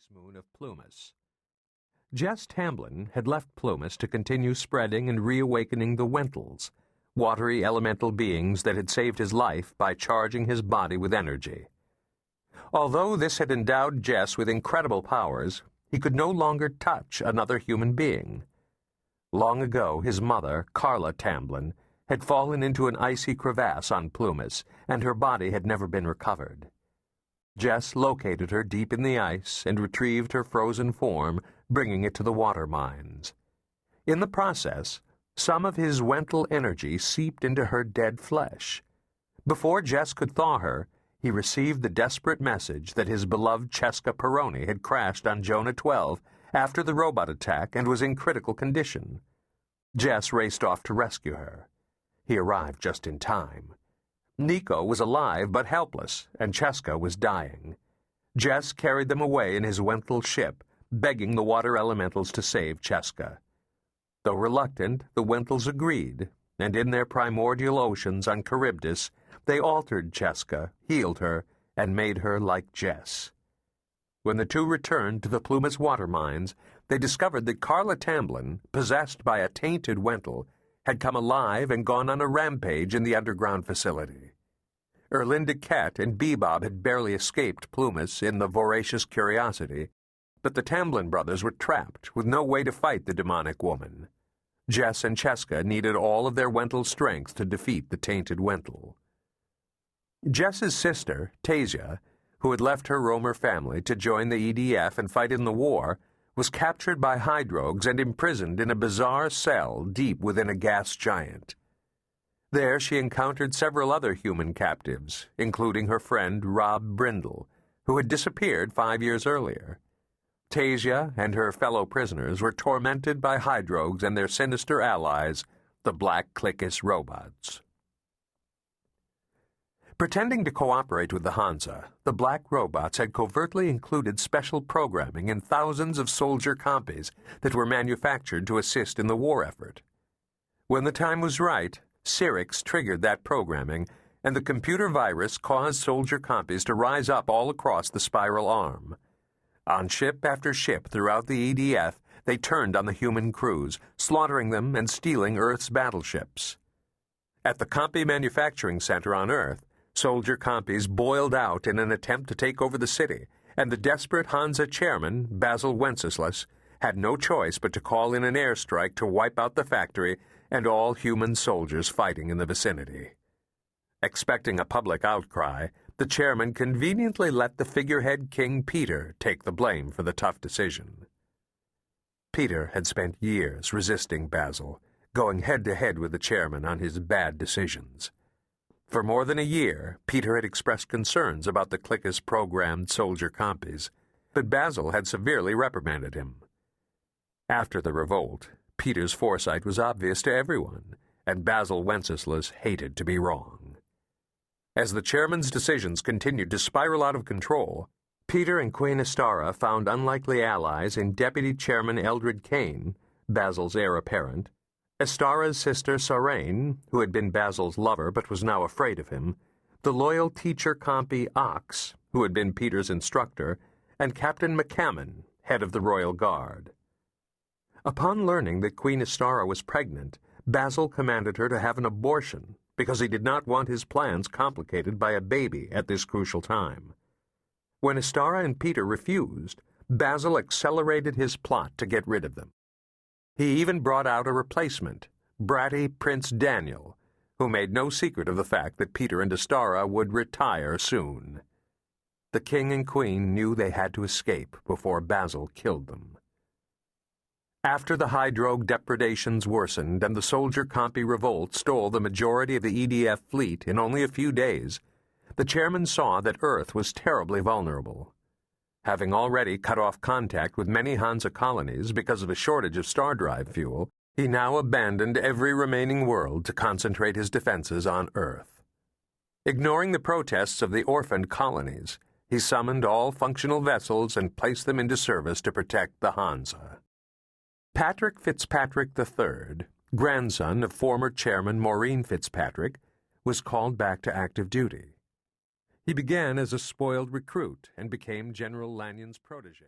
ice moon of Plumas. Jess Tamblyn had left Plumas to continue spreading and reawakening the Wentles, watery elemental beings that had saved his life by charging his body with energy. Although this had endowed Jess with incredible powers, he could no longer touch another human being. Long ago, his mother, Carla Tamblyn, had fallen into an icy crevasse on Plumas, and her body had never been recovered. Jess located her deep in the ice and retrieved her frozen form, bringing it to the water mines. In the process, some of his Wental energy seeped into her dead flesh. Before Jess could thaw her, he received the desperate message that his beloved Cheska Peroni had crashed on Jonah 12 after the robot attack and was in critical condition. Jess raced off to rescue her. He arrived just in time. Nico was alive but helpless, and Cheska was dying. Jess carried them away in his Wental ship, begging the water elementals to save Cheska. Though reluctant, the Wentals agreed, and in their primordial oceans on Charybdis, they altered Cheska, healed her, and made her like Jess. When the two returned to the Plumas water mines, they discovered that Carla Tamblyn, possessed by a tainted Wental, had come alive and gone on a rampage in the underground facility. Erlinda Kett and Bebop had barely escaped Plumas in the voracious Curiosity, but the Tamblyn brothers were trapped with no way to fight the demonic woman. Jess and Cheska needed all of their Wental strength to defeat the tainted Wental. Jess's sister, Tasia, who had left her Romer family to join the EDF and fight in the war, was captured by Hydrogues and imprisoned in a bizarre cell deep within a gas giant. There she encountered several other human captives, including her friend Rob Brindle, who had disappeared 5 years earlier. Tasia and her fellow prisoners were tormented by Hydrogues and their sinister allies, the Black Klikiss robots. Pretending to cooperate with the Hansa, the black robots had covertly included special programming in thousands of soldier copies that were manufactured to assist in the war effort. When the time was right, Cyrix triggered that programming, and the computer virus caused soldier copies to rise up all across the spiral arm. On ship after ship throughout the EDF, they turned on the human crews, slaughtering them and stealing Earth's battleships. At the Copy Manufacturing Center on Earth, soldier copies boiled out in an attempt to take over the city, and the desperate Hansa chairman, Basil Wenceslas, had no choice but to call in an airstrike to wipe out the factory and all human soldiers fighting in the vicinity. Expecting a public outcry, the chairman conveniently let the figurehead King Peter take the blame for the tough decision. Peter had spent years resisting Basil, going head-to-head with the chairman on his bad decisions. For more than a year, Peter had expressed concerns about the Klikiss-programmed soldier copies, but Basil had severely reprimanded him. After the revolt, Peter's foresight was obvious to everyone, and Basil Wenceslas hated to be wrong. As the chairman's decisions continued to spiral out of control, Peter and Queen Astara found unlikely allies in Deputy Chairman Eldred Kane, Basil's heir apparent, Astara's sister Sarrain, who had been Basil's lover but was now afraid of him, the loyal teacher compy Ox, who had been Peter's instructor, and Captain McCammon, head of the Royal Guard. Upon learning that Queen Astara was pregnant, Basil commanded her to have an abortion because he did not want his plans complicated by a baby at this crucial time. When Astara and Peter refused, Basil accelerated his plot to get rid of them. He even brought out a replacement, bratty Prince Daniel, who made no secret of the fact that Peter and Astara would retire soon. The king and queen knew they had to escape before Basil killed them. After the Hydrogue depredations worsened and the soldier compy revolt stole the majority of the EDF fleet in only a few days, the chairman saw that Earth was terribly vulnerable. Having already cut off contact with many Hansa colonies because of a shortage of star drive fuel, he now abandoned every remaining world to concentrate his defenses on Earth. Ignoring the protests of the orphaned colonies, he summoned all functional vessels and placed them into service to protect the Hansa. Patrick Fitzpatrick III, grandson of former chairman Maureen Fitzpatrick, was called back to active duty. He began as a spoiled recruit and became General Lanyon's protege.